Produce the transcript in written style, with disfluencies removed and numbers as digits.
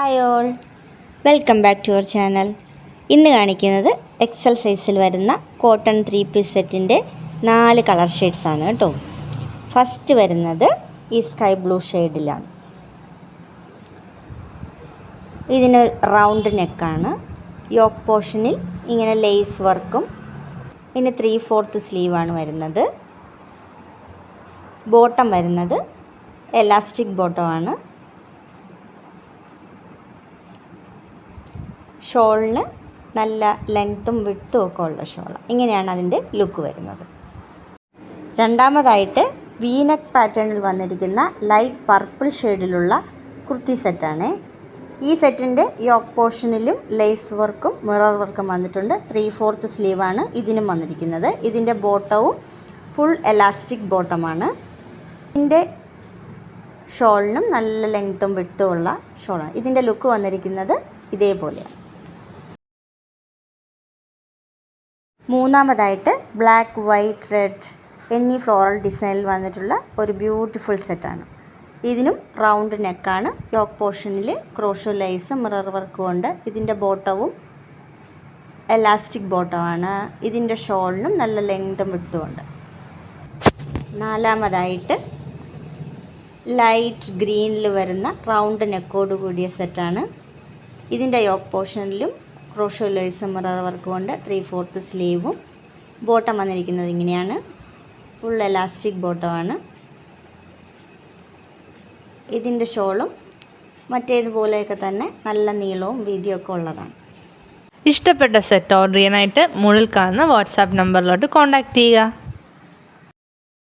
Hi all, welcome back to our channel. ഇന്ന് കാണിക്കുന്നത് Excel സൈസിൽ വരുന്ന കോട്ടൺ 3 പീസ് സെറ്റിൻ്റെ 4 കളർ ഷെയ്ഡ്സാണ് കേട്ടോ. ഫസ്റ്റ് വരുന്നത് ഈ സ്കൈ ബ്ലൂ ഷെയ്ഡിലാണ്. ഇതിന് റൗണ്ട് നെക്കാണ്. യോക്ക് പോർഷനിൽ ഇങ്ങനെ ലേസ് വർക്കും പിന്നെ 3/4 സ്ലീവാണ് വരുന്നത്. ബോട്ടം വരുന്നത് എലാസ്റ്റിക് ബോട്ടമാണ്. ഷോളിന് നല്ല ലെങ്ത്തും വിട്ടും ഒക്കെ ഉള്ള ഷോൾ. ഇങ്ങനെയാണ് അതിൻ്റെ ലുക്ക് വരുന്നത്. രണ്ടാമതായിട്ട് വീനെക്ക് പാറ്റേണിൽ വന്നിരിക്കുന്ന ലൈറ്റ് പർപ്പിൾ ഷെയ്ഡിലുള്ള കുർത്തി സെറ്റാണ്. ഈ സെറ്റിൻ്റെ യോക്ക് പോർഷനിലും ലേസ് വർക്കും മിറർ വർക്കും വന്നിട്ടുണ്ട്. 3/4 സ്ലീവാണ് ഇതിനും വന്നിരിക്കുന്നത്. ഇതിൻ്റെ ബോട്ടവും ഫുൾ എലാസ്റ്റിക് ബോട്ടമാണ്. ഇതിൻ്റെ ഷോളിനും നല്ല ലെങ്ത്തും വിട്ടും ഉള്ള ഷോളാണ്. ഇതിൻ്റെ ലുക്ക് വന്നിരിക്കുന്നത് ഇതേപോലെയാണ്. മൂന്നാമതായിട്ട് ബ്ലാക്ക്, വൈറ്റ്, റെഡ് എന്നീ ഫ്ലോറൽ ഡിസൈനിൽ വന്നിട്ടുള്ള ഒരു ബ്യൂട്ടിഫുൾ സെറ്റാണ്. ഇതിനും റൗണ്ട് നെക്കാണ്. യോക്ക് പോർഷനിൽ ക്രോഷോ ലൈസ് മിറർ വർക്കും ഉണ്ട്. ഇതിൻ്റെ ബോട്ടവും എലാസ്റ്റിക് ബോട്ടമാണ്. ഇതിൻ്റെ ഷോളിനും നല്ല ലെങ്തും വിട്ടും ഉണ്ട്. നാലാമതായിട്ട് ലൈറ്റ് ഗ്രീനിൽ വരുന്ന റൗണ്ട് നെക്കോട് കൂടിയ സെറ്റാണ്. ഇതിൻ്റെ യോക്ക് പോർഷനിലും ക്രോഷോ ലൈസ് മിറർ വർക്കും ഉണ്ട്. 3/4 സ്ലീവും. ബോട്ടം വന്നിരിക്കുന്നത് ഇങ്ങനെയാണ്. ഫുൾ എലാസ്റ്റിക് ബോട്ടമാണ്. ഇതിൻ്റെ ഷോളും മറ്റേതുപോലെയൊക്കെ തന്നെ നല്ല നീളവും വീതിയൊക്കെ ഉള്ളതാണ്. ഇഷ്ടപ്പെട്ട സെറ്റ് ഓർഡർ ചെയ്യാനായിട്ട് മുകളിൽ കാണുന്ന വാട്സാപ്പ് നമ്പറിലോട്ട് കോൺടാക്റ്റ് ചെയ്യുക.